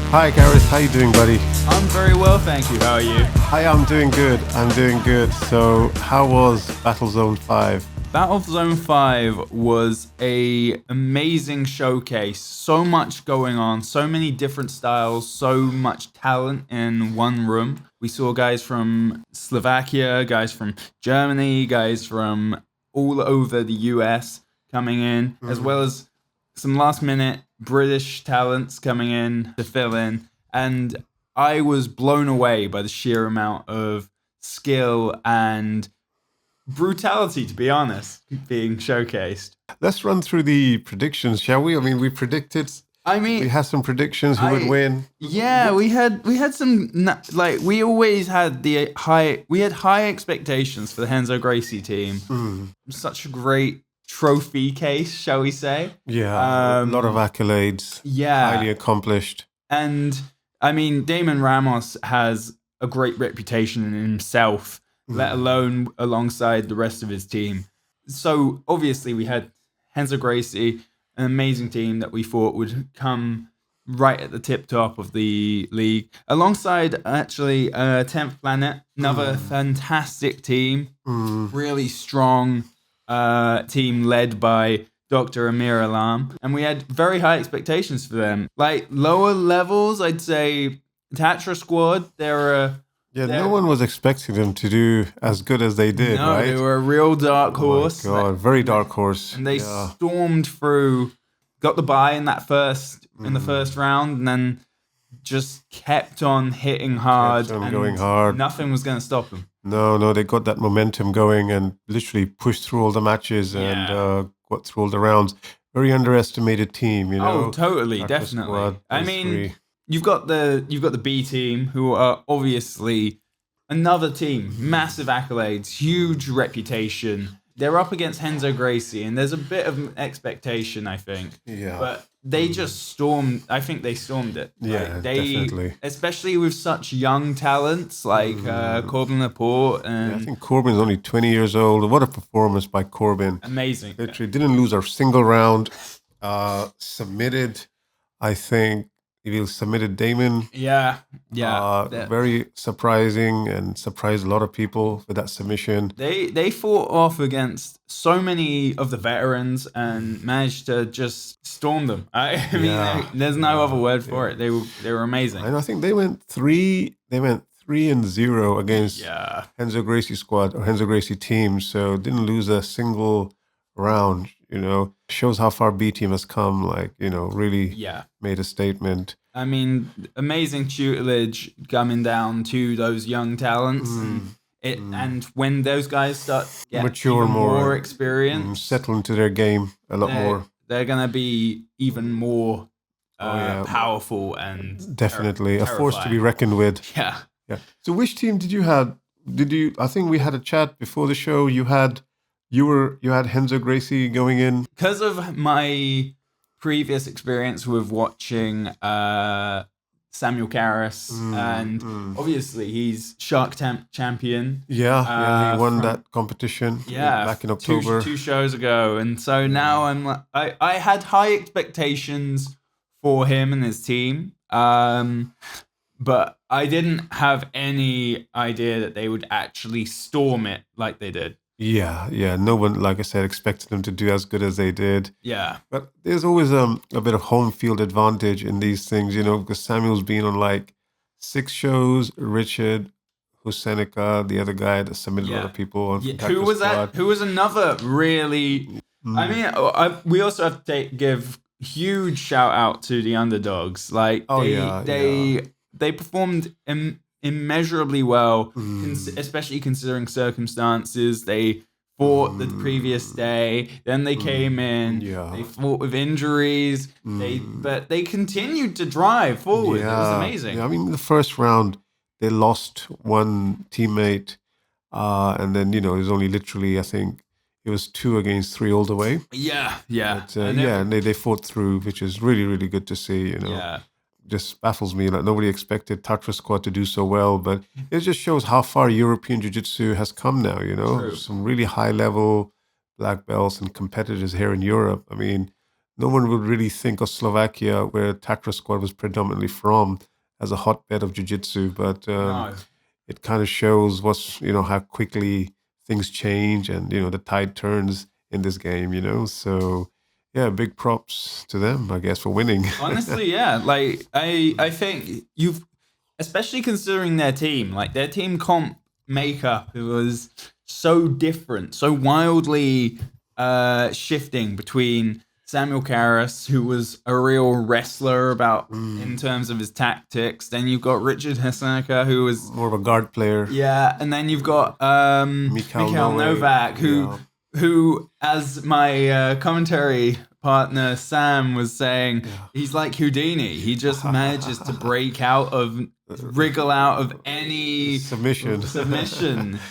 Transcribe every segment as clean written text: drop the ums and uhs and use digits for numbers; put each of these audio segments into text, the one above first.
Hi, Gareth. How you doing, buddy? I'm very well, thank you. How are you? Hi, I'm doing good. So, how was Battlezone 5? Battlezone 5 was a amazing showcase. So much going on, so many different styles, so much talent in one room. We saw guys from Slovakia, guys from Germany, guys from all over the US coming in, as well as some last minute British talents coming in to fill in. And I was blown away by the sheer amount of skill and brutality, to be honest, being showcased. Let's run through the predictions, shall we? I mean, we had some predictions who would win. Yeah, we had some, like, we always had high expectations for the Renzo Gracie team. Such a great trophy case, shall we say? Yeah, a lot of accolades. Yeah. Highly accomplished. And, I mean, Damon Ramos has a great reputation in himself, let alone alongside the rest of his team. So, obviously, we had Renzo Gracie, an amazing team that we thought would come right at the tip top of the league. Alongside, actually, 10th Planet, another fantastic team, really strong team led by Dr. Amir Alam. And we had very high expectations for them. Like, lower levels, I'd say Tatra Squad, no one was expecting them to do as good as they did, right? They were a real dark horse. Oh my God, very dark horse. And they stormed through, got the bye in the first round, and then just kept on hitting hard. Going hard. Nothing was going to stop them. No, they got that momentum going and literally pushed through all the matches and got through all the rounds. Very underestimated team, you know. Oh, totally, Tatra definitely. Squad, I mean, you've got the B team, who are obviously another team, massive accolades, huge reputation. They're up against Renzo Gracie, and there's a bit of expectation, I think. Yeah. But they just stormed. I think they stormed it. Yeah, definitely. Especially with such young talents like Corbin Laporte. And I think Corbin's only 20 years old. What a performance by Corbin. Amazing. Literally didn't lose a single round. Submitted, I think, he submitted Damon. Yeah. Very surprising and surprised a lot of people with that submission. They fought off against so many of the veterans and managed to just storm them. I mean, there's no other word for it. They were amazing. And I think they went 3-0 against Renzo Gracie squad or Renzo Gracie team, so didn't lose a single round. You know, shows how far B team has come. Like, you know, really made a statement. I mean, amazing tutelage coming down to those young talents, and when those guys start getting mature, more experience, settle into their game a lot more, they're gonna be even more powerful and definitely a force to be reckoned with. Yeah. So, which team did you have? I think we had a chat before the show. You had Renzo Gracie going in because of my previous experience with watching Samuel Karras, and obviously he's Shark Tank champion. He won that competition back in October, two shows ago, and so now I had high expectations for him and his team, but I didn't have any idea that they would actually storm it like they did. Yeah. No one, like I said, expected them to do as good as they did. Yeah. But there's always a bit of home field advantage in these things, you know, because Samuel's been on like 6 shows. Richard, Husenica, the other guy that submitted a lot of people on. Who was that? Who was another really? I mean, we also have to give huge shout out to the underdogs. Like they performed immeasurably well, especially considering circumstances. They fought the previous day, then they came in, they fought with injuries, but they continued to drive forward. It was amazing. Yeah, I mean, the first round, they lost one teammate, and then, you know, it was only literally, I think, it was 2 against 3 all the way. Yeah. But, and they fought through, which is really, really good to see, you know. Yeah. Just baffles me. Like, nobody expected Tatra Squad to do so well, but it just shows how far European Jiu-Jitsu has come now, you know. True. Some really high-level black belts and competitors here in Europe. I mean, no one would really think of Slovakia, where Tatra squad was predominantly from, as a hotbed of jiu-jitsu. But No. it kind of shows how quickly things change and, the tide turns in this game, So, yeah, big props to them, I guess, for winning. Honestly, yeah. Like, I think especially considering their team, like their team comp makeup, it was so different, so wildly shifting between Samuel Karras, who was a real wrestler in terms of his tactics. Then you've got Richard Heseneca, who was more of a guard player. Yeah, and then you've got Mikhail Novak, who, as my commentary partner Sam was saying, he's like Houdini. He just manages to wriggle out of any submission.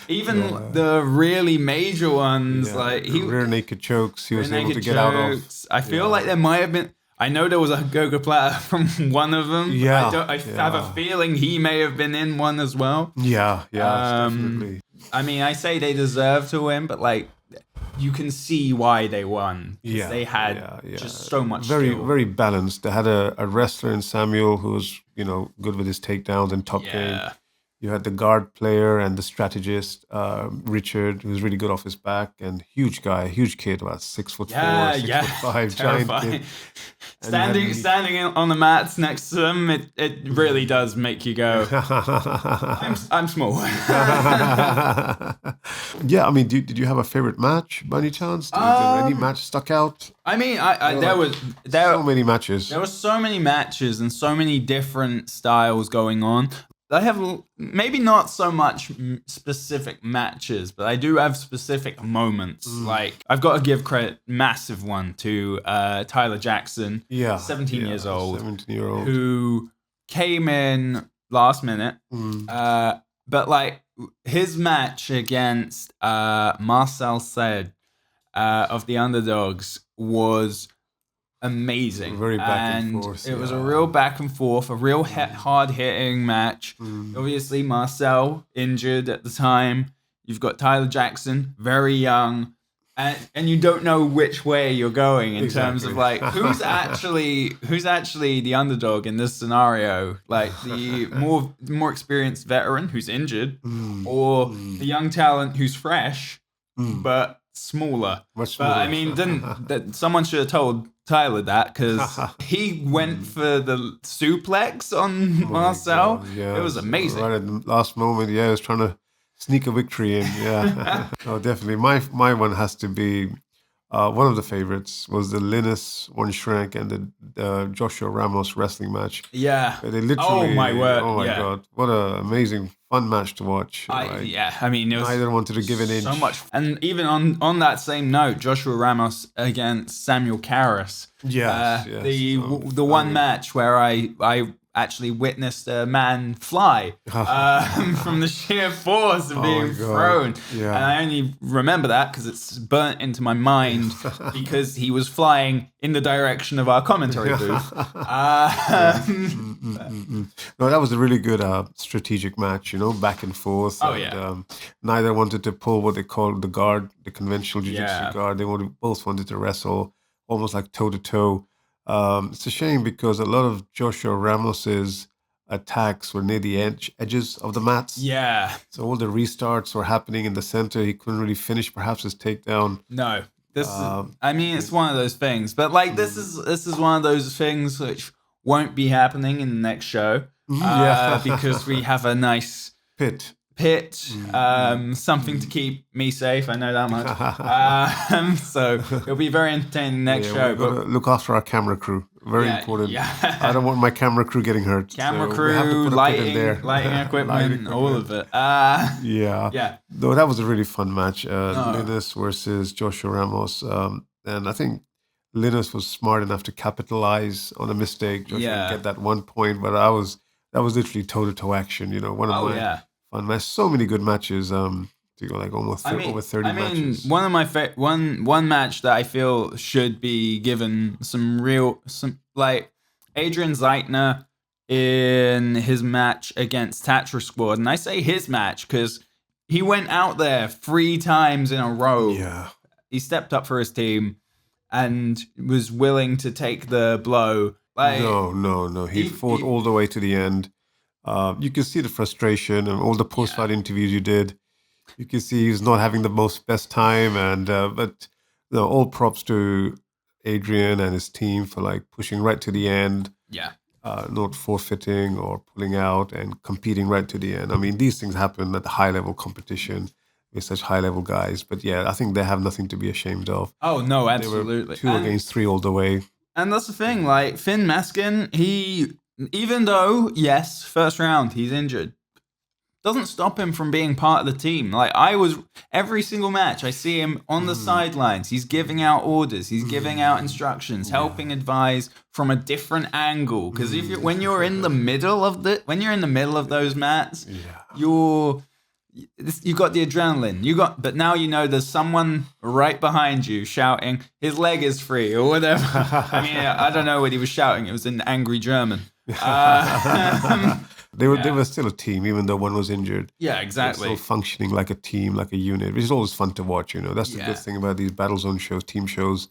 Even the really major ones, like rear naked chokes, he was able to get out of. I feel like there might have been. I know there was a Goga platter from one of them. Yeah, I have a feeling he may have been in one as well. Yeah, definitely. I mean, I say they deserve to win, but like, you can see why they won. Yeah, they had just so much skill. Very balanced. They had a wrestler in Samuel who was, good with his takedowns and top game. You had the guard player and the strategist, Richard, who was really good off his back, and huge kid, about 6'4", 6'5", giant kid. Standing on the mats next to them, it really does make you go, I'm small. Yeah, I mean, did you have a favorite match by any chance? Did any match stuck out? I mean, there were so many matches. There were so many matches and so many different styles going on. I have maybe not so much specific matches, but I do have specific moments. Like, I've got to give credit, massive one, to Tyler Jackson, 17 years old, 17-year-old, who came in last minute. But like, his match against Marcel Said of the Underdogs was amazing. Very back and forth. It was a real back and forth, a real hard-hitting match. Obviously, Marcel injured at the time. You've got Tyler Jackson, very young, and you don't know which way you're going in terms of like who's actually the underdog in this scenario, like the more experienced veteran who's injured, or the young talent who's fresh but smaller. Much but smaller. I mean, someone should have told Tyler that, because he went for the suplex on Marcel. Yeah, it was amazing. Right at the last moment, he was trying to sneak a victory in. Yeah, oh, definitely. My one has to be one of the favorites was the Linus One Shrank and the Joshua Ramos wrestling match. Yeah, they literally. Oh my word! Oh my god! What an amazing, fun match to watch. I mean, it was neither wanted to give an inch. So much, and even on that same note, Joshua Ramos against Samuel Karras. The one match where I actually witnessed a man fly from the sheer force of being thrown. Yeah. And I only remember that because it's burnt into my mind because he was flying in the direction of our commentary booth. No, that was a really good strategic match, back and forth. Neither wanted to pull what they called the guard, the conventional jiu-jitsu guard. They both wanted to wrestle almost like toe-to-toe. It's a shame because a lot of Joshua Ramos's attacks were near the edges of the mats. Yeah. So all the restarts were happening in the center. He couldn't really finish perhaps his takedown. No. It's one of those things. But like this is one of those things which won't be happening in the next show. Because we have a nice pit. Something to keep me safe. I know that much. So it'll be very entertaining next show. But look after our camera crew. Very important. Yeah. I don't want my camera crew getting hurt. Camera crew, lighting equipment, all of it. Yeah. No, that was a really fun match. Linus versus Joshua Ramos. And I think Linus was smart enough to capitalize on a mistake. Joshua get that 1 point, but that was literally toe-to-toe action. One of my fun matches. So many good matches. To go like almost over 30 matches. One of my one match that I feel should be given some like Adrian Zeitner in his match against Tatra Squad, and I say his match because he went out there 3 times in a row. Yeah, he stepped up for his team, and was willing to take the blow. Like, no. He fought all the way to the end. You can see the frustration and all the post-fight interviews you did. You can see he's not having the best time, and but all props to Adrian and his team for like pushing right to the end. Yeah. Not forfeiting or pulling out and competing right to the end. I mean, these things happen at the high-level competition with such high-level guys. But yeah, I think they have nothing to be ashamed of. Oh, no, absolutely. They were 2 against 3 all the way. And that's the thing, like, Finn Meskin, even though, yes, first round, he's injured, doesn't stop him from being part of the team. Like, every single match, I see him on the sidelines. He's giving out orders. He's giving out instructions, helping advise from a different angle. Because when you're in the middle of those mats, you got the adrenaline. But now you know there's someone right behind you shouting, his leg is free or whatever. I mean, I don't know what he was shouting. It was in angry German. They were still a team, even though one was injured. Yeah, exactly. They're still functioning like a team, like a unit, which is always fun to watch. That's the good thing about these battle zone shows, team shows.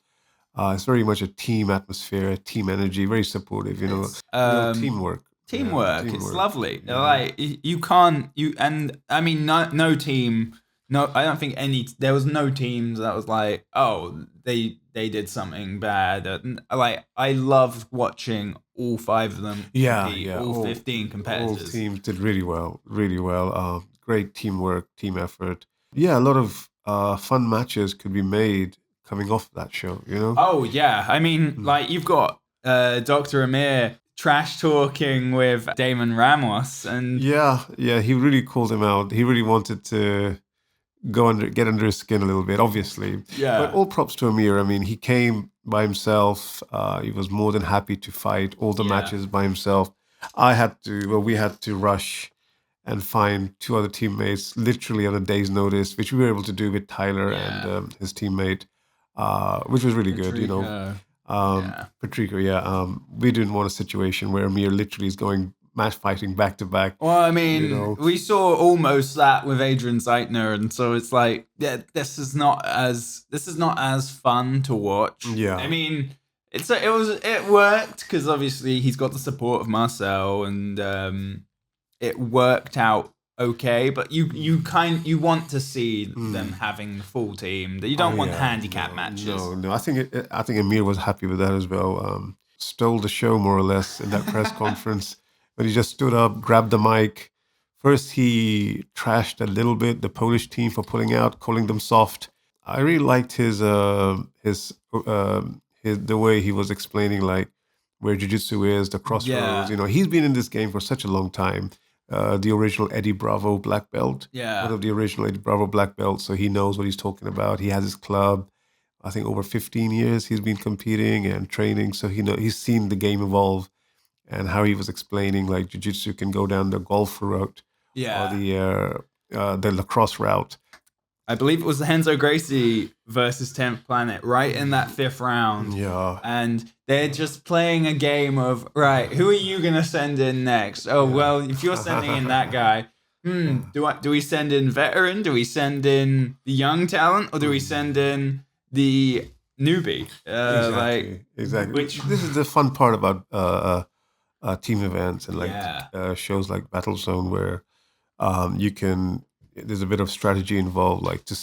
It's very much a team atmosphere, team energy, very supportive. Teamwork. Teamwork. It's lovely. Yeah. Like no team. No, I don't think there was no teams that was like, oh, they did something bad. Like, I loved watching all 5 of them compete, all 15 competitors. All teams did really well. Great teamwork, team effort. Yeah, a lot of fun matches could be made coming off that show, Oh, yeah. I mean, like, you've got Dr. Amir trash talking with Damon Ramos. And yeah, he really called him out. He really wanted to get under his skin a little bit, obviously. Yeah. But all props to Amir. I mean, he came by himself. He was more than happy to fight all the matches by himself. We had to rush and find 2 other teammates literally on a day's notice, which we were able to do with Tyler and his teammate, which was really good, Patrico, we didn't want a situation where Amir literally is going match fighting back to back. Well, I mean, we saw almost that with Adrian Zeitner, and so it's like, this is not as fun to watch. Yeah, I mean, it worked because obviously he's got the support of Marcel, and it worked out okay. But you want to see them having the full team. That you don't want handicap matches. No. I think Amir was happy with that as well. Stole the show more or less in that press conference. But he just stood up, grabbed the mic. First, he trashed a little bit the Polish team for pulling out, calling them soft. I really liked the way he was explaining like where jiu-jitsu is, the crossroads. He's been in this game for such a long time. The original Eddie Bravo black belt. Yeah. One of the original Eddie Bravo black belts, so he knows what he's talking about. He has his club. I think over 15 years he's been competing and training, so he's seen the game evolve. And how he was explaining, like, jiu-jitsu can go down the golf route or the lacrosse route. I believe it was the Renzo Gracie versus 10th Planet right in that 5th round. Yeah. And they're just playing a game of, right, who are you going to send in next? Oh, well, if you're sending in that guy, do we send in veteran? Do we send in the young talent? Or do we send in the newbie? Exactly. This is the fun part about team events and shows like Battle Zone where there's a bit of strategy involved, like to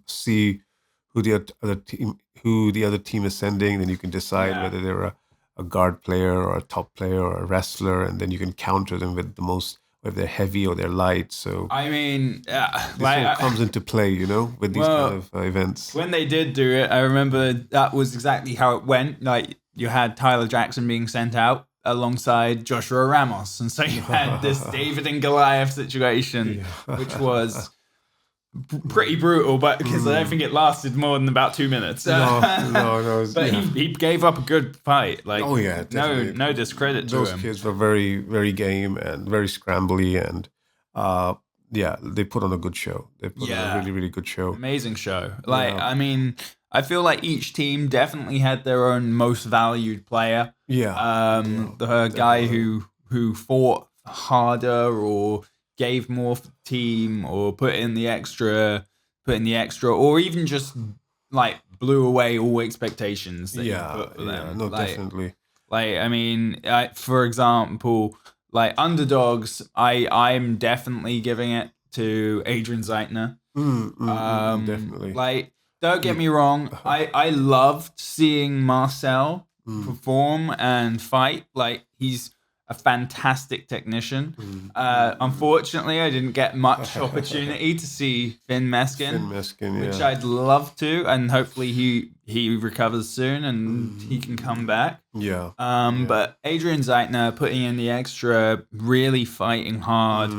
see who the other team is sending. Then you can decide whether they're a guard player or a top player or a wrestler, and then you can counter them with if they're heavy or they're light. So I mean, this all comes into play, with these kind of events. When they did do it, I remember that was exactly how it went. Like, you had Tyler Jackson being sent out alongside Joshua Ramos, and so you had this David and Goliath situation, which was pretty brutal, but because I don't think it lasted more than about 2 minutes. No. But he gave up a good fight. Like, no discredit to him. Those kids were very, very game and very scrambly, and they put on a good show. They put on a really, really good show. Amazing show. I mean, I feel like each team definitely had their own most valued player. The guy who fought harder or gave more for the team or put in the extra, or even just like blew away all expectations that you put for them. No, definitely. Like, I mean, for example, like underdogs, I'm definitely giving it to Adrian Zeitner. Definitely. Like, don't get me wrong, I loved seeing Marcel perform and fight. Like, he's a fantastic technician. Unfortunately, I didn't get much opportunity to see Finn Meskin, which I'd love to, and hopefully he recovers soon and he can come back. But Adrian Zeitner putting in the extra, really fighting hard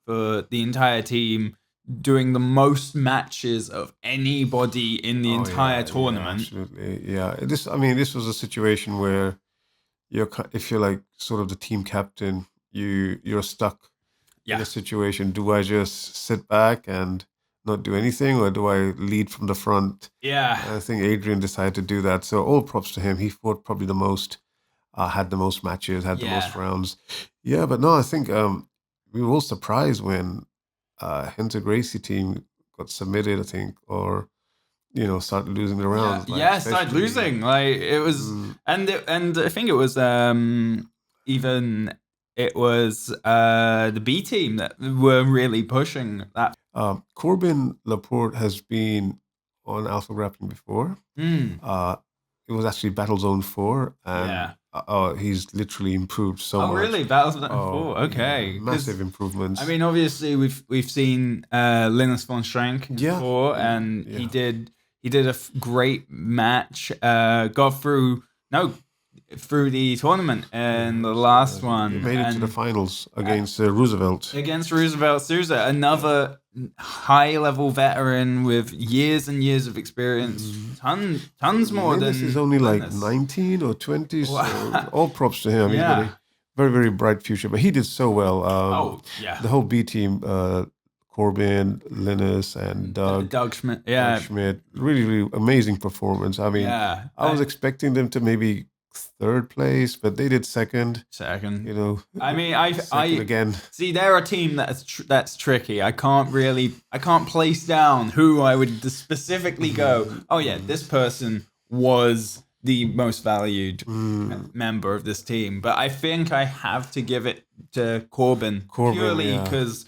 for the entire team, doing the most matches of anybody in the entire tournament. Absolutely, yeah. This was a situation where if you're like sort of the team captain, you're stuck in a situation. Do I just sit back and not do anything, or do I lead from the front? Yeah, I think Adrian decided to do that. So all props to him. He fought probably the most, had the most matches, had the most rounds. Yeah, but no, I think we were all surprised when Renzo Gracie team got submitted, I think, or started losing the rounds. Started losing. Like it was, and I think it was the B team that were really pushing that. Corbin Laporte has been on Alpha Grappling before. It was actually Battle Zone 4, and he's literally improved so much. Oh, really? Battle Zone 4? Okay. Yeah, massive improvements. I mean, obviously, we've seen Linus von Schrank before, and he did a great match. Got through the tournament and the last one. He made it to the finals against Roosevelt. Against Roosevelt Souza, another high-level veteran with years and years of experience. Tons more Linus than... is only like 19 or 20, so all props to him. He's got a very, very bright future, but he did so well. The whole B team, Corbin, Linus, and Doug Schmidt. Doug Schmidt. Really, really amazing performance. I mean, I was expecting them to maybe third place, but they did second. I mean, again. See, they're a team that's tricky. I can't place down who I would specifically go, oh yeah, this person was the most valued member of this team. But I think I have to give it to Corbin purely because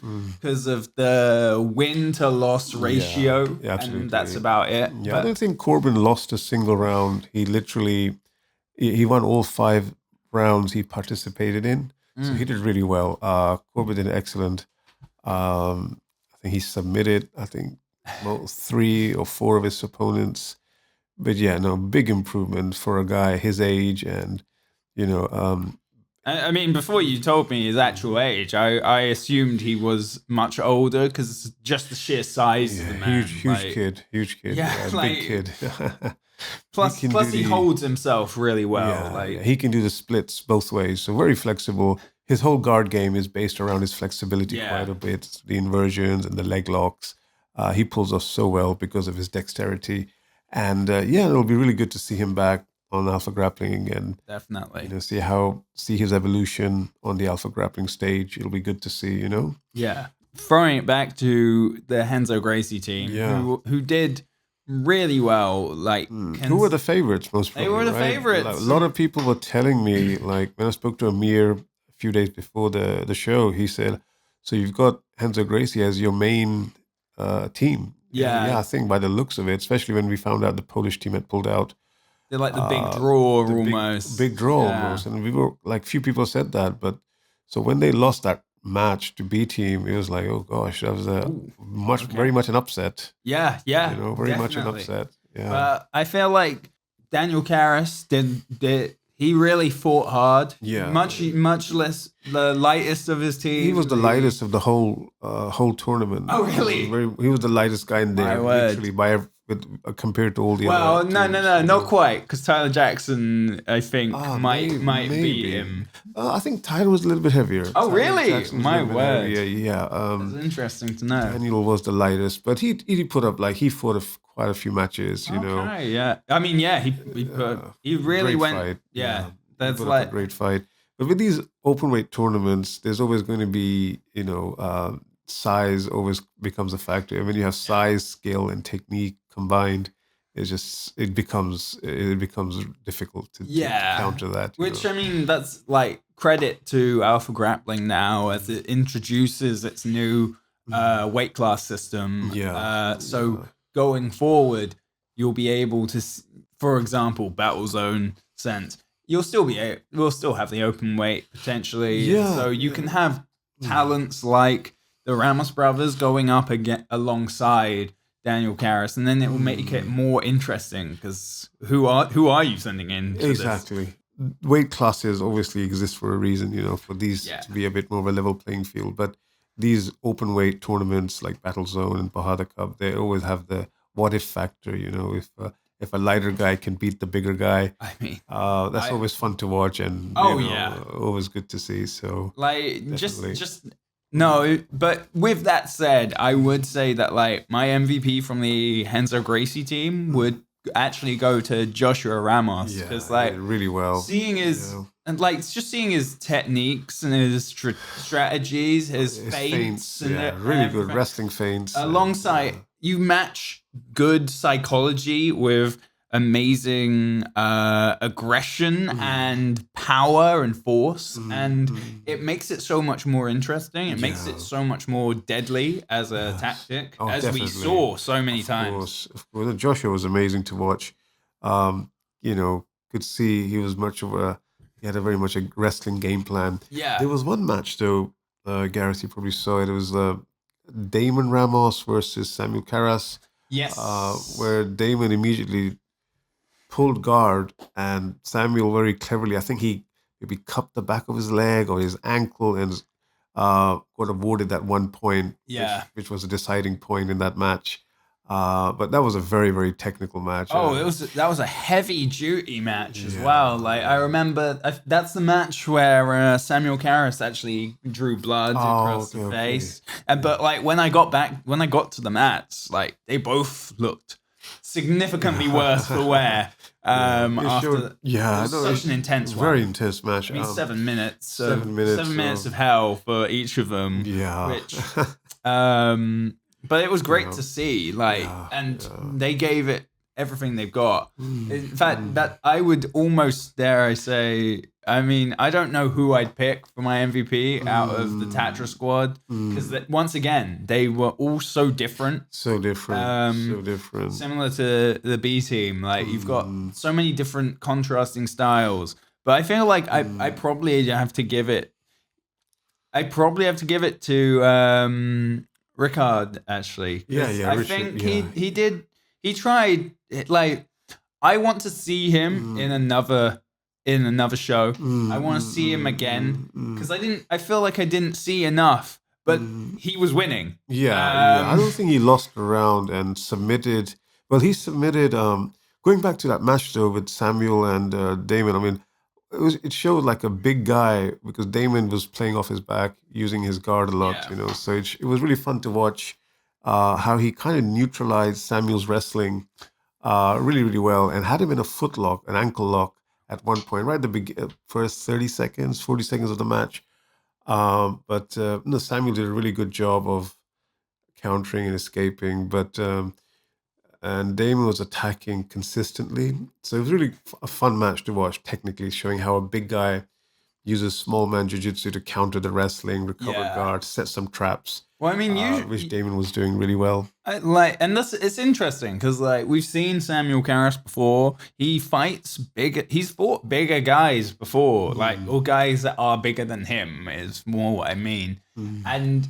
of the win to loss ratio. Yeah, absolutely. And that's about it. Yeah, but I don't think Corbin lost a single round. He literally he won all 5 rounds he participated in. So he did really well. Corbin did excellent. I think he submitted, 3 or 4 of his opponents. But big improvement for a guy his age, and I mean, before you told me his actual age, I assumed he was much older because just the sheer size of the man. Huge kid. Big kid. Plus he holds himself really well. He can do the splits both ways, so very flexible. His whole guard game is based around his flexibility quite a bit, the inversions and the leg locks. He pulls off so well because of his dexterity. And it'll be really good to see him back on Alpha Grappling and definitely see his evolution on the Alpha Grappling stage. It'll be good to see, Yeah. Throwing it back to the Renzo Gracie team, who did really well. Like, who were the favorites most probably? They were the favorites. Like, a lot of people were telling me, like when I spoke to Amir a few days before the show, he said, "So you've got Renzo Gracie as your main team." Yeah, I think by the looks of it, especially when we found out the Polish team had pulled out. They're like the big draw almost. Big draw almost. And we were like, few people said that. But so when they lost that match to B team, it was like, oh gosh, that was very much an upset. Yeah. Very much an upset. Yeah. I feel like Daniel Karras he really fought hard. Yeah. Much less the lightest of his team. He was the lightest of the whole tournament. Oh, really? He was the lightest guy in there, literally, compared to all the other teams. No, not quite, because Tyler Jackson, I think, might beat him. I think Tyler was a little bit heavier. Oh, really? My word. Yeah. That's interesting to know. Daniel was the lightest, but he put up, he fought quite a few matches, Okay, yeah. I mean, he really went. Fight. Yeah, that's a great fight. But with these open weight tournaments, there's always going to be, size always becomes a factor. And when you have size, skill, and technique combined, it becomes difficult to counter that. Which I mean, that's like credit to Alpha Grappling now as it introduces its new weight class system. So going forward, you'll be able to, for example, Battle Zone sense. We'll still have the open weight potentially. Yeah. So you can have talents like the Ramos brothers going up again alongside Daniel Karras, and then it will make it more interesting because who are you sending in? Exactly. Weight classes obviously exist for a reason, for these to be a bit more of a level playing field. But these open weight tournaments like Battle Zone and Bahada Cup, they always have the what if factor. If a lighter guy can beat the bigger guy, I mean, that's always fun to watch and always good to see. So no, but with that said, I would say that like my MVP from the Renzo Gracie team would actually go to Joshua Ramos because really well seeing his and like just seeing his techniques and his strategies, his feints, and really good wrestling feints. Alongside, you match good psychology with amazing aggression and power and force, and it makes it so much more interesting. It makes it so much more deadly as a tactic, as definitely. We saw so many times. Of course. Joshua was amazing to watch. Could see he was he had very much a wrestling game plan. Yeah. There was one match though, Gareth, you probably saw it. It was Damon Ramos versus Samuel Karras. Yes. Where Damon immediately pulled guard, and Samuel very cleverly, I think he maybe cupped the back of his leg or his ankle and got awarded that 1 point, which was a deciding point in that match. But that was a very, very technical match. That was a heavy duty match as well. Like I remember, that's the match where Samuel Karras actually drew blood across the face. But like when I got to the mats, like they both looked significantly worse for wear. Such an intense one. Very intense match. I mean, 7 minutes. 7 minutes of hell for each of them. Yeah. Which, but it was great to see. They gave it everything they've got. In fact, that I would almost dare I say. I mean, I don't know who I'd pick for my MVP out of the Tatra squad because once again they were all so different. So different. Similar to the B team, like you've got so many different contrasting styles. But I feel like I probably have to give it. I probably have to give it to Ricard actually. I think he tried. Like I want to see him in another show. I want to see him again because I feel like I didn't see enough, but he was winning. I don't think he lost a round and submitted. Well, he submitted. Going back to that match though with Samuel and Damon, I mean, it showed like a big guy because Damon was playing off his back, using his guard a lot. So it was really fun to watch how he kind of neutralized Samuel's wrestling really, really well and had him in a foot lock, an ankle lock. At one point, right at the first 40 seconds of the match. But Samuel did a really good job of countering and escaping. But and Damon was attacking consistently. So it was really a fun match to watch, technically, showing how a big guy uses small man jiu-jitsu to counter the wrestling, recover guard, set some traps. Well, I mean, which Damon was doing really well. It's interesting because we've seen Samuel Karras before. He fights bigger. He's fought bigger guys before, or guys that are bigger than him. Is more what I mean. And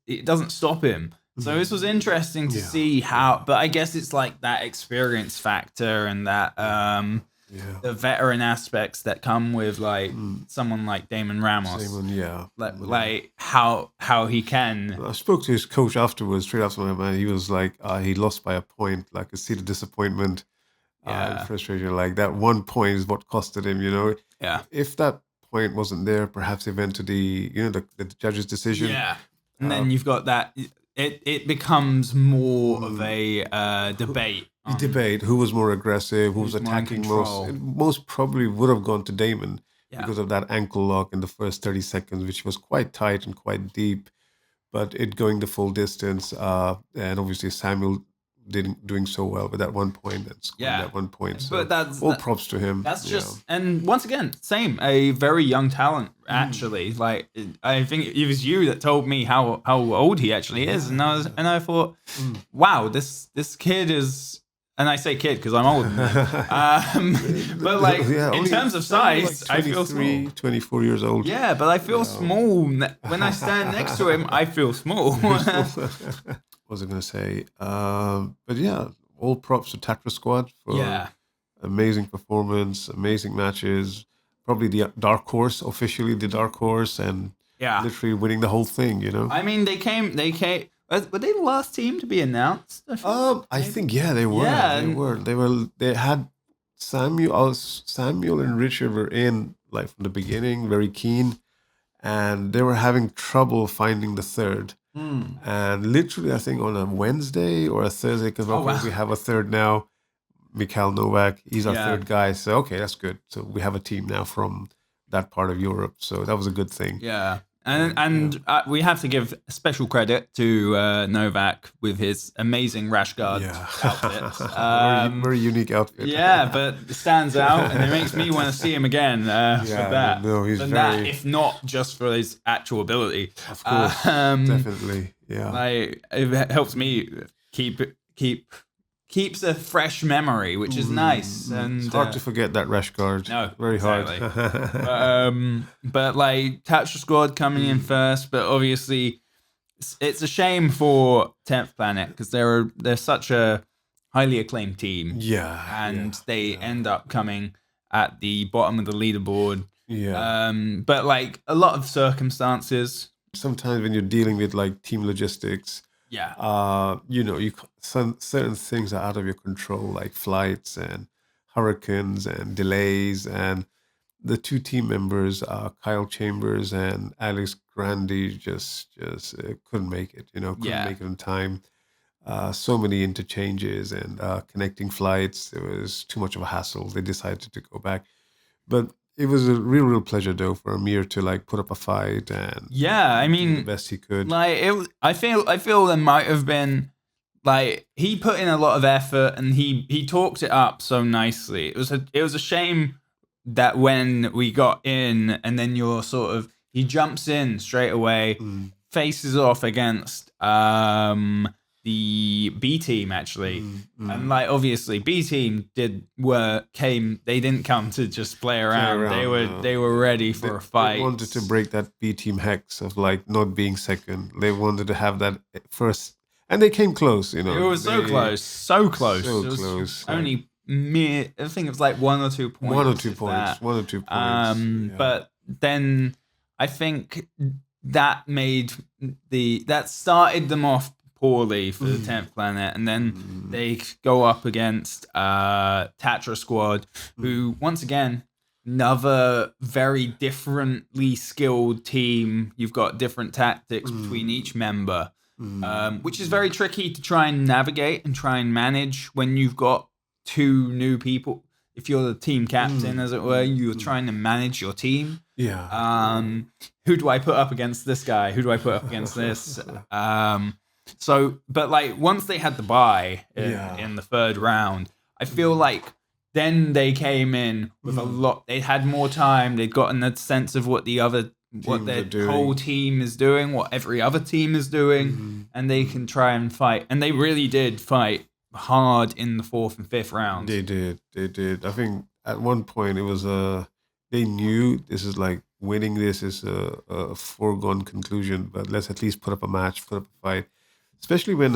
it doesn't stop him. So this was interesting to see how. But I guess it's like that experience factor and that the veteran aspects that come with someone like Damon Ramos. Like how he can. I spoke to his coach afterwards, straight after my man. He was like, he lost by a point. Like, I could see the disappointment, and frustration. Like that 1 point is what costed him. Yeah. If that point wasn't there, perhaps it went to the judge's decision. Yeah. And then you've got that. It becomes more of a debate. Debate who was more aggressive, who was attacking most. Most probably would have gone to Damon because of that ankle lock in the first 30 seconds, which was quite tight and quite deep. But it going the full distance, and obviously Samuel doing so well with that 1 point and scoring that 1 point. So but all props to him. That's just, and once again, same, a very young talent, actually. Like, I think it was you that told me how old he actually is. And I thought, wow, this kid is, and I say kid because I'm older than him. But like, in terms of size, like I feel small. 24 years old. Yeah, but I feel small. When I stand next to him, I feel small. What was I going to say? But yeah, all props to Tatra Squad for amazing performance, amazing matches. Probably the dark horse, officially the dark horse, and literally winning the whole thing. I mean, they came. Were they the last team to be announced? I think they were. Yeah, they had Samuel and Richard were in like from the beginning, very keen, and they were having trouble finding the third. And literally, I think on a Wednesday or a Thursday, because we have a third now, Mikhail Novak, he's our third guy. So, okay, that's good. So we have a team now from that part of Europe. So that was a good thing. Yeah. And we have to give special credit to Novak with his amazing rash guard outfit. Very unique outfit. Yeah, but it stands out, and it makes me want to see him again for that. No, he's that, if not just for his actual ability. Of course, definitely. Yeah, like it helps me keeps a fresh memory, which is nice. And it's hard to forget that rash guard. No, very exactly. hard. But like Tatra Squad coming in first, but obviously it's a shame for 10th Planet because they're such a highly acclaimed team. Yeah, and they end up coming at the bottom of the leaderboard. Yeah. But like a lot of circumstances. Sometimes when you're dealing with like team logistics. Yeah. Certain things are out of your control, like flights and hurricanes and delays. And the two team members, Kyle Chambers and Alex Grandy, just couldn't make it. Couldn't make it in time. So many interchanges and connecting flights. It was too much of a hassle. They decided to go back, but it was a real pleasure though for Amir to like put up a fight and I mean do the best he could. Like I feel there might have been like he put in a lot of effort and he talked it up so nicely. It was a shame that when we got in and then he jumps in straight away, faces off against the B team actually, and like obviously B team they didn't come to just play around. They were ready for a fight. They wanted to break that B team hex of like not being second. They wanted to have that first, and they came close. It was so close. Only mere. I think it was like 1 or 2 points. 1 or 2 points. 1 or 2 points. But then I think that started them off poorly for the 10th Planet, and then they go up against Tatra Squad, who once again another very differently skilled team. You've got different tactics between each member, which is very tricky to try and navigate and try and manage when you've got two new people. If you're the team captain, as it were, you're trying to manage your team. Yeah. Who do I put up against this guy? Who do I put up against this? So, but like once they had the bye in the third round, I feel like then they came in with a lot. They had more time. They'd gotten a sense of what their whole team is doing, what every other team is doing, and they can try and fight. And they really did fight hard in the 4th and 5th rounds. They did. I think at one point it was they knew this is like winning. This is a foregone conclusion, but let's at least put up a match, put up a fight. Especially when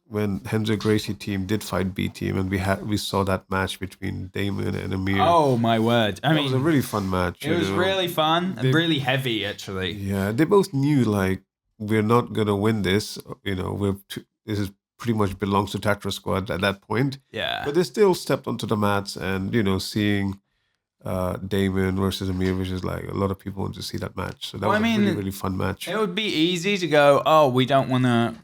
Renzo Gracie team did fight B team, and we saw that match between Damon and Amir. Oh my word! I mean, it was a really fun match. It was really fun and really heavy, actually. Yeah, they both knew like we're not gonna win this. This is pretty much belongs to Tatra Squad at that point. Yeah, but they still stepped onto the mats, and seeing Damon versus Amir, which is like a lot of people want to see that match. So that was a really fun match. It would be easy to go, we don't want to,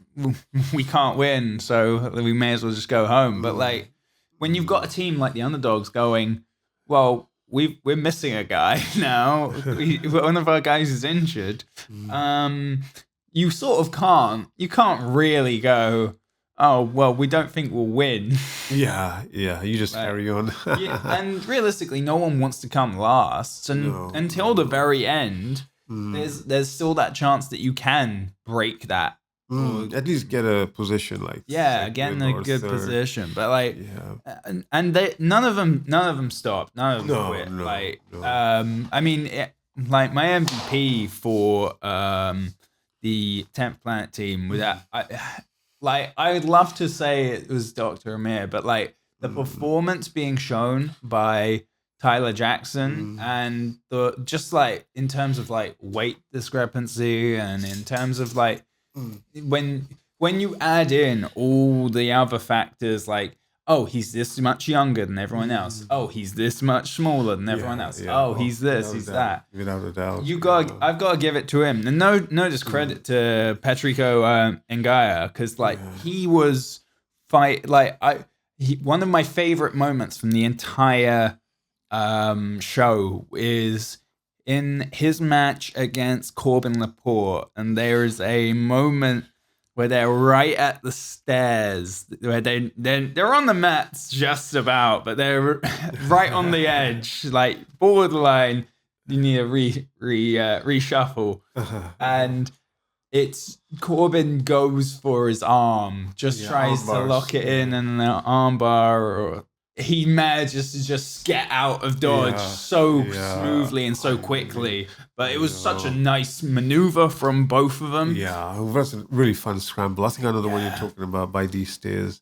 we can't win, so we may as well just go home. But like when you've got a team like the Underdogs going, well, we're missing a guy now. One of our guys is injured. You sort of can't really go, oh, well, we don't think we'll win. Yeah, you just carry on. And realistically, no one wants to come last. And until the very end, there's still that chance that you can break that. At least get a position like again a good position, but like, and none of them stopped, none of them quit. I mean, like my MVP for the 10th Planet team with that, I would love to say it was Dr. Amir, but like the performance being shown by Tyler Jackson and the just like in terms of like weight discrepancy and in terms of like when you add in all the other factors like, oh, he's this much younger than everyone else. Oh, he's this much smaller than everyone else. Oh, he's this, he's that. Without a doubt. I've got to give it to him. And no discredit to Patrico Ngaya, because like he was one of my favorite moments from the entire show is in his match against Corbin Laporte, and there is a moment where they're right at the stairs, where they're on the mats just about, but they're right on the edge, like borderline. You need a reshuffle, and it's Corbin goes for his arm, tries to lock it in and an arm bar, or he manages to just get out of dodge so smoothly and so quickly. But it was such a nice maneuver from both of them. Yeah, it was a really fun scramble. I think I know the one you're talking about, by these stairs.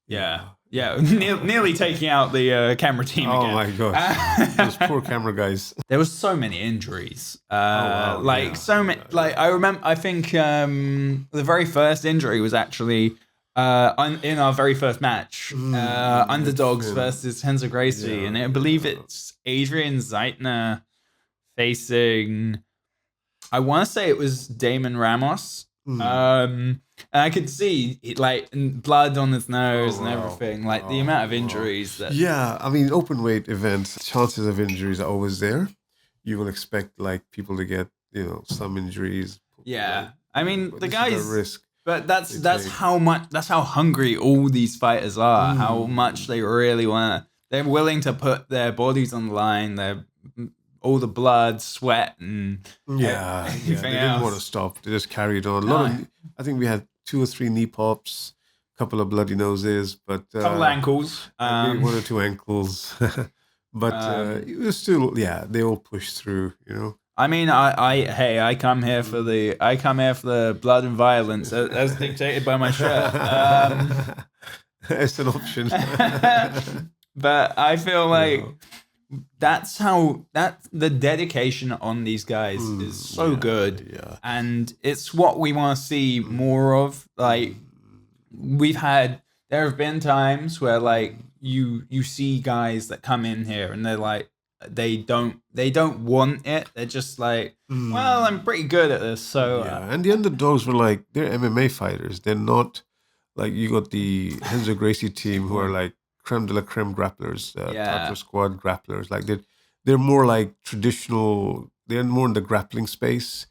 Nearly taking out the camera team again. Oh my gosh, those poor camera guys. There was so many injuries. So many. Like I remember, I think the very first injury was actually in our very first match, Underdogs versus Renzo Gracie, and I believe it's Adrian Zeitner facing, I want to say it was Damon Ramos. And I could see like blood on his nose and everything, like the amount of injuries that. Yeah, I mean, open weight events, chances of injuries are always there. You will expect like people to get some injuries. Yeah, I mean the guys. Risk. But that's how hungry all these fighters are. How much they really want to. They're willing to put their bodies on the line. They're all the blood, sweat, and everything else. They didn't want to stop. They just carried on. I think we had 2 or 3 knee pops, a couple of bloody noses, but couple ankles, maybe 1 or 2 ankles. But it was still, they all pushed through. I mean, I come here for the blood and violence as dictated by my shirt. It's an option. But I feel like that's the dedication on these guys is so good, and it's what we want to see more of. Like there have been times where like you see guys that come in here and they're like, they don't want it. They're just like, well, I'm pretty good at this. So and the Underdogs were like, they're MMA fighters. They're not like, you got the Renzo Gracie team who are like creme de la creme grapplers, Tartar squad grapplers. Like they're more like traditional. They're more in the grappling space.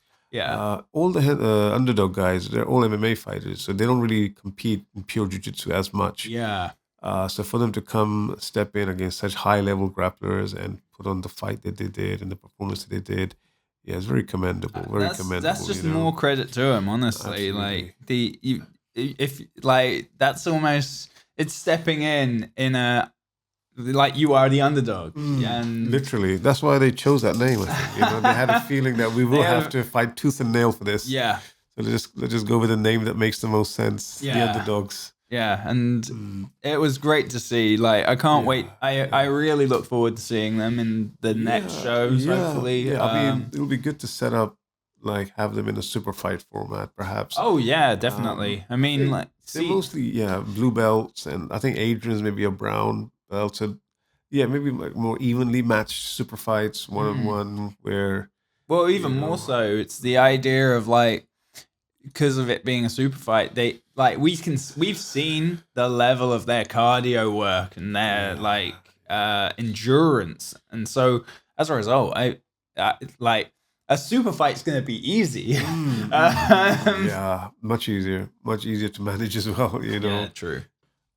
All the Underdog guys, they're all MMA fighters, so they don't really compete in pure jiu-jitsu as much. So for them to step in against such high-level grapplers and put on the fight that they did and the performance that they did, it's very commendable. That's just more credit to them, honestly. Absolutely. Like that's almost, it's stepping in a, like, you are the underdog. And literally, that's why they chose that name. I think. They had a feeling that we will have to fight tooth and nail for this. So let's just go with a name that makes the most sense. The Underdogs. And it was great to see. Like, I can't wait. I really look forward to seeing them in the next shows, hopefully. I mean, it'll be good to set up, like, have them in a super fight format, perhaps. Oh, yeah, definitely. I mean, they're mostly, blue belts, and I think Adrian's maybe a brown belt. So, maybe like more evenly matched super fights, one-on-one, where... Well, even more so, it's the idea of, like, because of it being a super fight, they like we've seen the level of their cardio work and their endurance, and so as a result, I like a super fight's going to be easy. Yeah, much easier to manage as well. Yeah, true.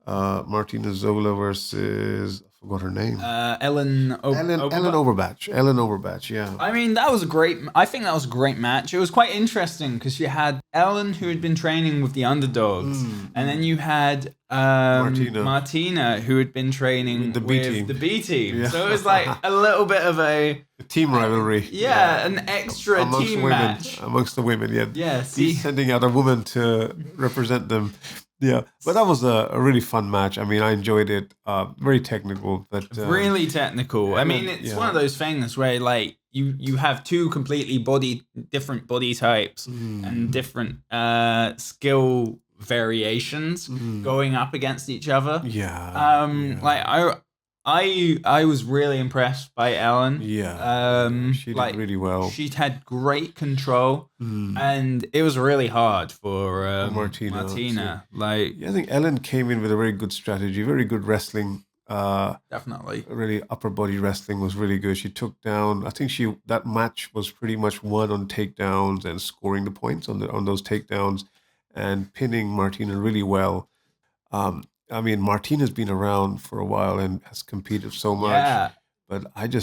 Martina Zola versus, I forgot her name. Ellen Overbatch. Ellen Overbatch, yeah. I mean, I think that was a great match. It was quite interesting because you had Ellen, who had been training with the underdogs, and then you had Martina, who had been training with the B team. Yeah. So it was like a little bit of a team rivalry. Yeah, an extra team match. Amongst the women, yeah. Yeah, see? Sending out a woman to represent them. Yeah, but that was a really fun match. I mean, I enjoyed it. Very technical, but really technical. I mean, it's one of those things where like you have two completely different body types and different skill variations going up against each other. Like I was really impressed by Ellen. Yeah. She did really well. She had great control, and it was really hard for Martina. Like, I think Ellen came in with a very good strategy, very good wrestling. Definitely. Really, upper body wrestling was really good. She took down. I think that match was pretty much won on takedowns and scoring the points on those takedowns, and pinning Martina really well. I mean, Martina's been around for a while and has competed so much, but the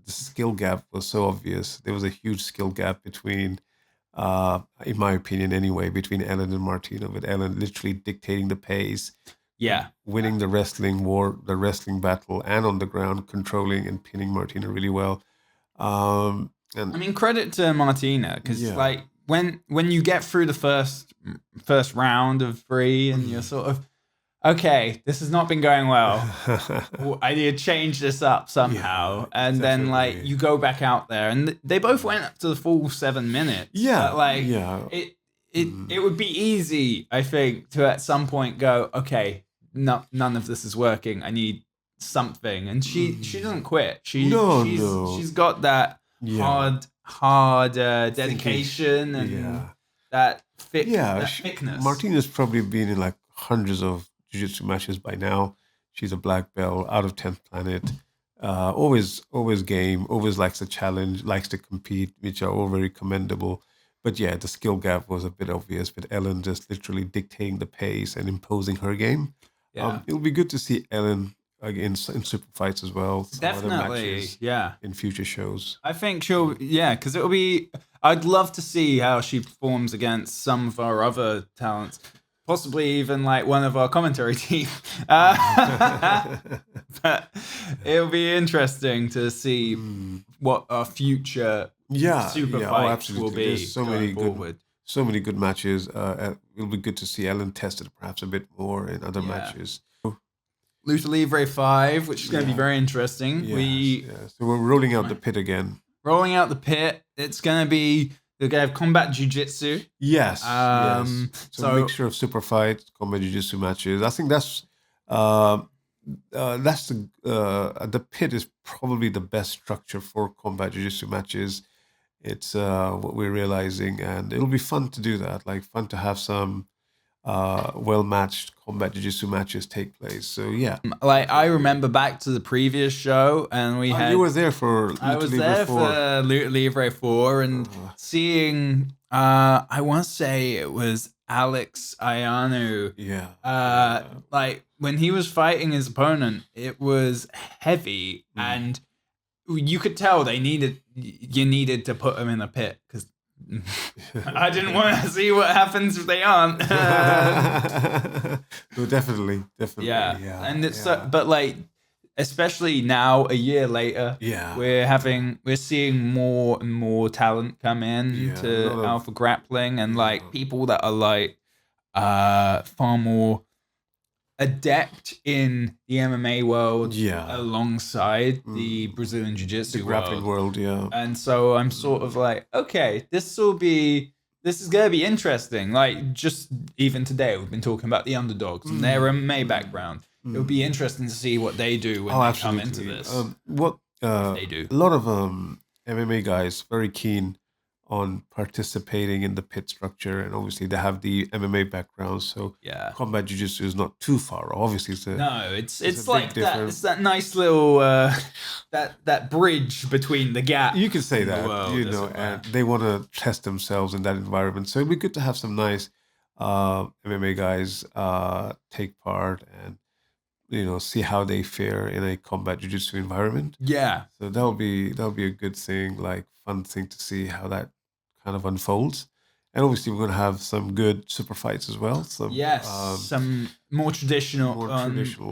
skill gap was so obvious. There was a huge skill gap between, in my opinion anyway, between Ellen and Martina, with Ellen literally dictating the pace, winning the wrestling battle, and on the ground controlling and pinning Martina really well. And I mean, credit to Martina, because like when you get through the first round of 3 and you're sort of, okay, this has not been going well. I need to change this up somehow. And then, like, you go back out there. And they both went up to the full 7 minutes. Yeah. But, like, it would be easy, I think, to at some point go, okay, none of this is working. I need something. And she doesn't quit. She's got that hard dedication and that thickness. Martina's probably been in, like, hundreds of jiu-jitsu matches by now. She's a black belt, out of 10th planet. Always game, always likes a challenge, likes to compete, which are all very commendable. But yeah, the skill gap was a bit obvious, with Ellen just literally dictating the pace and imposing her game. It'll be good to see Ellen in super fights as well. Definitely, in future shows. I think because it'll be. I'd love to see how she performs against some of our other talents. Possibly even like one of our commentary team. But it'll be interesting to see what our future super fights will be. There's so many good matches. It'll be good to see Ellen tested perhaps a bit more in other matches. Luta Livre 5, which is going to be very interesting. So we're rolling out the pit again. Rolling out the pit. It's going to be... We're going to have combat jiu-jitsu. Yes. So a mixture of super fights, combat jiu-jitsu matches. I think that's the pit is probably the best structure for combat jiu-jitsu matches. It's what we're realizing, and it'll be fun to do that. Like, fun to have some well-matched combat jiu-jitsu matches take place. So yeah, like I remember back to the previous show, and we had. You were there for. I was there for Luta Livre 4, and seeing. I want to say it was Alex Ayanu. Yeah. Like when he was fighting his opponent, it was heavy, and you could tell you needed to put him in a pit because. I didn't want to see what happens if they aren't. No, definitely. Yeah. And it's but like, especially now, a year later, we're seeing more and more talent come in to Alpha Grappling, and like people that are like far more adept in the MMA world alongside the Brazilian Jiu-Jitsu grappling world. And so I'm sort of like, okay, this is going to be interesting. Like, just even today, we've been talking about the underdogs and their MMA background. It'll be interesting to see what they do when they come into this. What they do. A lot of MMA guys very keen on participating in the pit structure, and obviously they have the MMA background, so combat jiu-jitsu is not too far. Obviously, it's like that. It's that nice little that bridge between the gap. You can say that, and they want to test themselves in that environment. So it'd be good to have some nice MMA guys take part and see how they fare in a combat jiu-jitsu environment. Yeah. So that'll be a good thing, like fun thing to see how that kind of unfolds. And obviously we're going to have some good super fights as well. Some more traditional,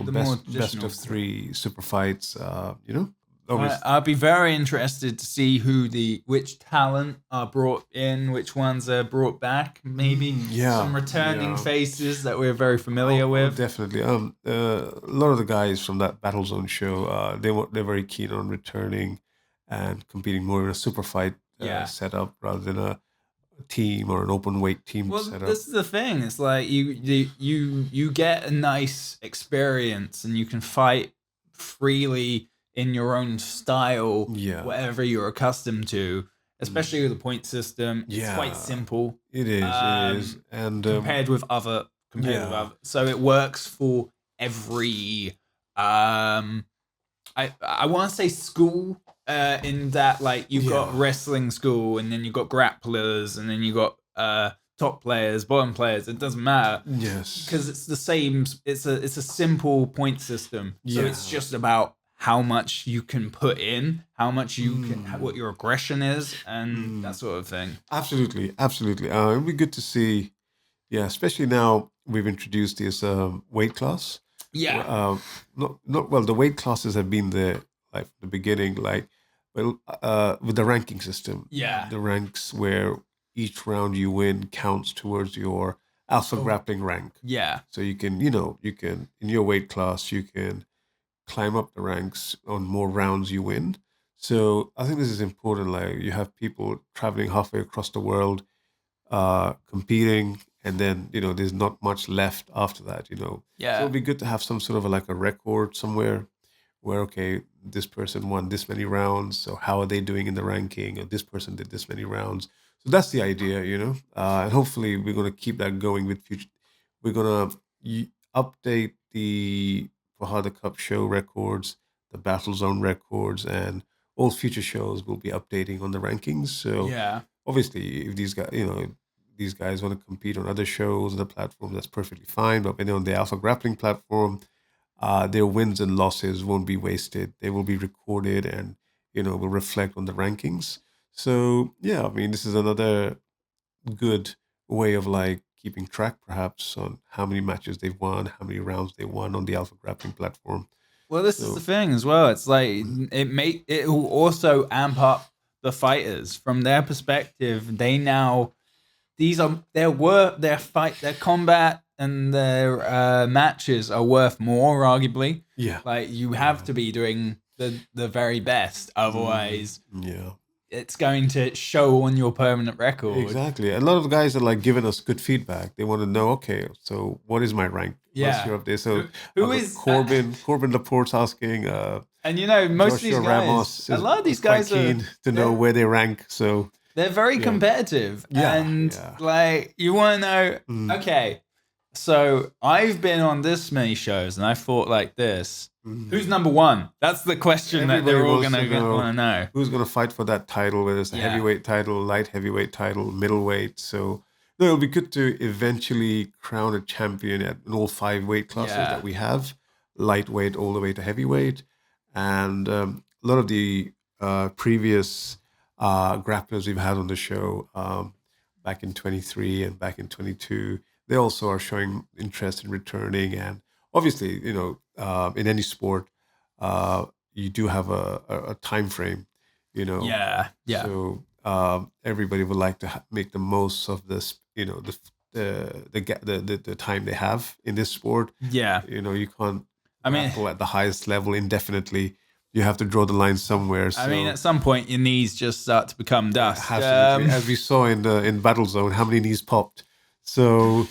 best of 3 super fights. I'll be very interested to see which talent are brought in, which ones are brought back. Maybe some returning faces that we're very familiar with. Definitely. A lot of the guys from that Battle Zone show, they're very keen on returning and competing more in a super fight setup rather than a team or an open weight team setup. This is the thing. It's like you get a nice experience and you can fight freely in your own style, whatever you're accustomed to, especially with the point system. It's quite simple. It is. And compared with other. So it works for every I want to say school, in that, like, you've got wrestling school, and then you've got grapplers, and then you've got top players, bottom players. It doesn't matter. Yes. Because it's the same. It's a simple point system. So it's just about how much you can put in, how much you can, what your aggression is, and that sort of thing. Absolutely. It'd be good to see, especially now we've introduced this weight class. Yeah. The weight classes have been there like from the beginning, with the ranking system. Yeah. The ranks where each round you win counts towards your Alpha Grappling rank. Yeah. So you can in your weight class, you can climb up the ranks on more rounds you win. So I think this is important. Like, you have people traveling halfway across the world, competing, and then there's not much left after that. So it'd be good to have some sort of a record somewhere where, okay, this person won this many rounds, so how are they doing in the ranking? Or this person did this many rounds. So that's the idea, and hopefully we're going to keep that going with future. We're going to update the Fahada Cup show records, the Battle Zone records, and all future shows will be updating on the rankings. So obviously, if these guys want to compete on other shows on the platform, that's perfectly fine. But when they're on the Alpha Grappling platform, their wins and losses won't be wasted. They will be recorded and will reflect on the rankings. So this is another good way of keeping track, perhaps, on how many matches they've won, how many rounds they won on the Alpha Grappling platform. Well, this is the thing as well. It's like it will also amp up the fighters from their perspective. They now their combat and their matches are worth more, arguably. Yeah, like you have to be doing the very best, otherwise. It's going to show on your permanent record. Exactly. A lot of guys are giving us good feedback. They want to know, okay, so what is my rank? What's your update? So who is Corbin Laporte's asking. And most of these guys, Ramos a lot of these guys are keen to know where they rank. So they're very competitive. And you want to know, okay, so I've been on this many shows and I fought like this. Who's number one? That's the question that they're all going to want to know. Who's going to fight for that title, whether it's a heavyweight title, light heavyweight title, middleweight. So it'll be good to eventually crown a champion in all 5 weight classes that we have, lightweight all the way to heavyweight. And a lot of the previous grapplers we've had on the show back in 23 and back in 22, they also are showing interest in returning. And obviously, in any sport, you do have a time frame, So everybody would like to make the most of this, the time they have in this sport. Yeah, you can't grapple at the highest level indefinitely. You have to draw the line somewhere. So. At some point, your knees just start to become dust. Absolutely. As we saw in Battle Zone, how many knees popped? So.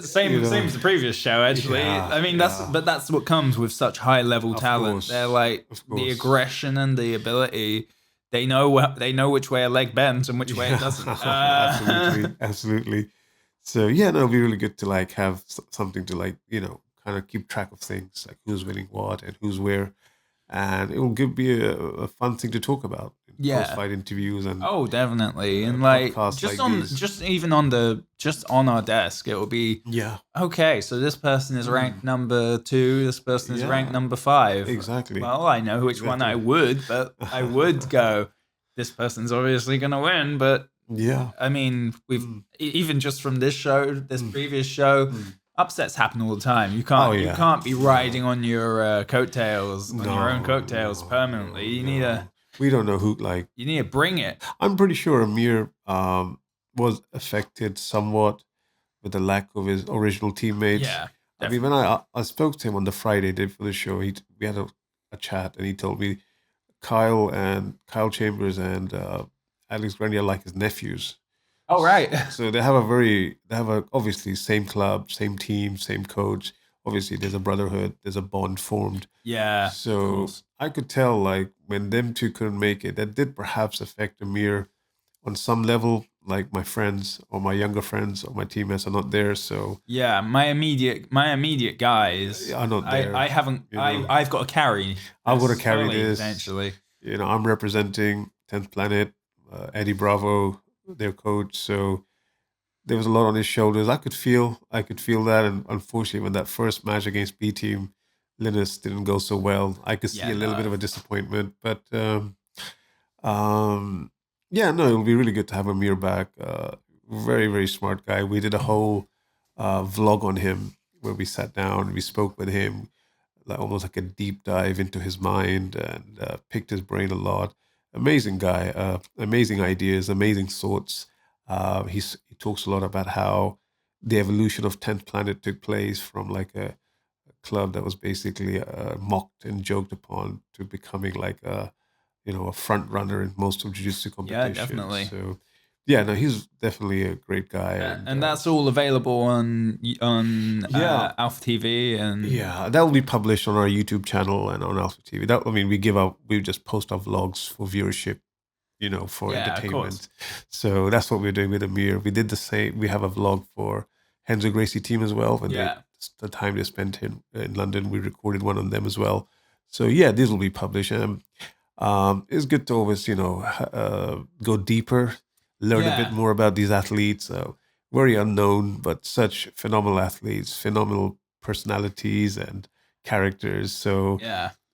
Same as the previous show, actually. That's what comes with such high level talent. They're the aggression and the ability. they know which way a leg bends and which way it doesn't. Absolutely. So yeah, no, it'll be really good to like have something to like, kind of keep track of things, like who's winning what and who's where. And it will be a fun thing to talk about in post-fight interviews and definitely, and like just like on our desk, it will be okay. So this person is ranked number 2. This person is ranked number 5. Exactly. Well, I know which one I would, but I would go. This person's obviously going to win, but I mean, we've even just from this show, this previous show. Upsets happen all the time. You can't be riding on your coattails, your own coattails permanently. You need we don't know who, like... You need to bring it. I'm pretty sure Amir was affected somewhat with the lack of his original teammates. Yeah. Definitely. I mean, when I spoke to him on the Friday day for the show, we had a chat, and he told me Kyle Chambers and Alex Grenier are like his nephews. Oh, right. So they have obviously same club, same team, same coach. Obviously, there's a brotherhood, there's a bond formed. Yeah. So I could tell, like, when them two couldn't make it, that did perhaps affect Amir on some level. Like my friends or my younger friends or my teammates are not there. So yeah, my immediate guys are not there. I haven't. I've got to carry. I've got to carry this. Essentially, I'm representing 10th Planet, Eddie Bravo, their coach. So there was a lot on his shoulders. I could feel that. And unfortunately, when that first match against B Team, Linus didn't go so well. I could see a little bit of a disappointment. But it'll be really good to have Amir back. Very, very smart guy. We did a whole vlog on him where we sat down, we spoke with him, like almost like a deep dive into his mind and picked his brain a lot. Amazing guy, amazing ideas, amazing thoughts. He talks a lot about how the evolution of 10th Planet took place from like a club that was basically mocked and joked upon to becoming like a front runner in most of jiu-jitsu competitions. Yeah, definitely. So he's definitely a great guy. And that's all available on Alpha TV and that will be published on our YouTube channel and on Alpha TV. We just post our vlogs for viewership, for entertainment. So that's what we're doing with Amir. We did the same. We have a vlog for Renzo Gracie team as well. The time they spent in London, we recorded one on them as well. So these will be published. It's good to always, go deeper, learn a bit more about these athletes. Very unknown, but such phenomenal athletes, phenomenal personalities and characters. So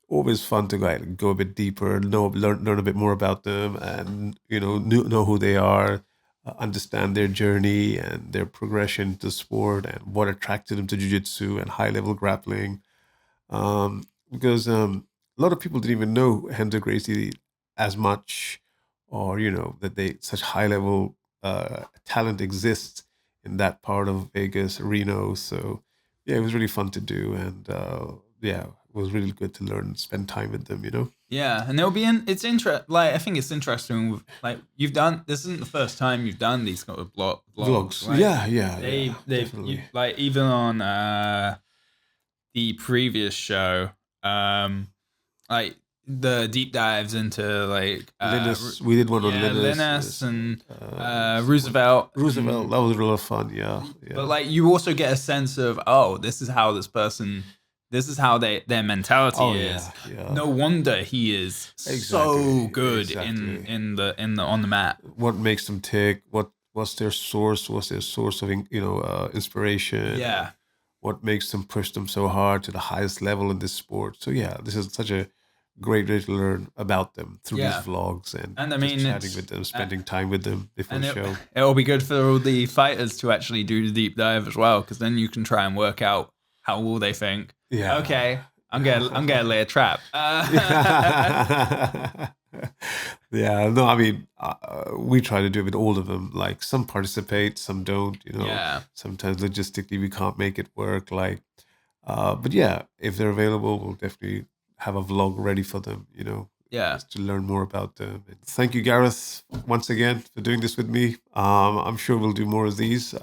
always fun to go a bit deeper, learn a bit more about them, and know who they are, understand their journey and their progression to sport and what attracted them to jiu-jitsu and high-level grappling. Because a lot of people didn't even know Renzo Gracie as much, or that such high-level talent exists in that part of Vegas, Reno. So it was really fun to do, and it was really good to learn and spend time with them. Yeah, and it'll be it's interesting. Like I think it's interesting. Like you've done. This isn't the first time you've done these kind of vlogs. Like, they've like even on the previous show, like the deep dives into like Linus. We did one on Linus and Roosevelt. That was a lot of fun. Yeah. But like you also get a sense of this is how this person. This is how their mentality is. Yeah. No wonder he is so good in the on the mat. What makes them tick? What's their source? What's their source of inspiration? Yeah. What makes them push them so hard to the highest level in this sport? So this is such a great way to learn about them through these vlogs and I mean, chatting with them, spending time with them before the show. It'll be good for all the fighters to actually do the deep dive as well, because then you can try and work out how will they think. Yeah. Okay, I'm gonna lay a trap. No, I mean, we try to do it with all of them. Like some participate, some don't. Sometimes logistically we can't make it work. Like, but if they're available, we'll definitely have a vlog ready for them. Just to learn more about them. And thank you, Gareth, once again for doing this with me. I'm sure we'll do more of these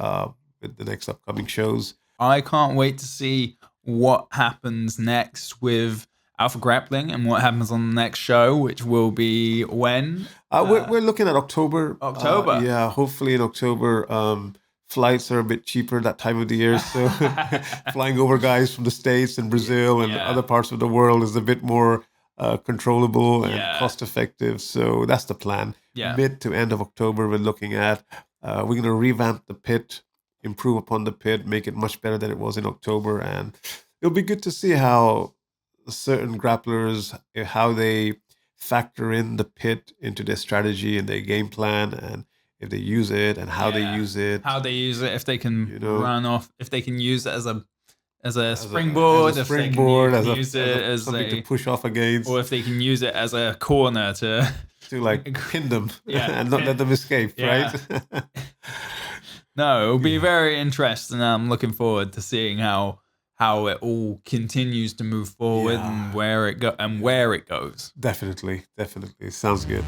with the next upcoming shows. I can't wait to see what happens next with Alpha Grappling and what happens on the next show, which will be when? We're looking at October. October. Yeah, hopefully in October. Flights are a bit cheaper that time of the year, so flying over guys from the States and Brazil and other parts of the world is a bit more controllable and cost effective. So that's the plan. Mid to end of October, we're looking at. We're going to revamp the pit, improve upon the pit, make it much better than it was in October, and it'll be good to see how certain grapplers, how they factor in the pit into their strategy and their game plan, and if they use it and how they use it. How they use it, if they can run off, if they can use it as a springboard, if they can use it as something to push off against, or if they can use it as a corner to like pin them and not let them escape, right? No, it'll be very interesting. I'm looking forward to seeing how it all continues to move forward and where it goes. Definitely. Sounds good.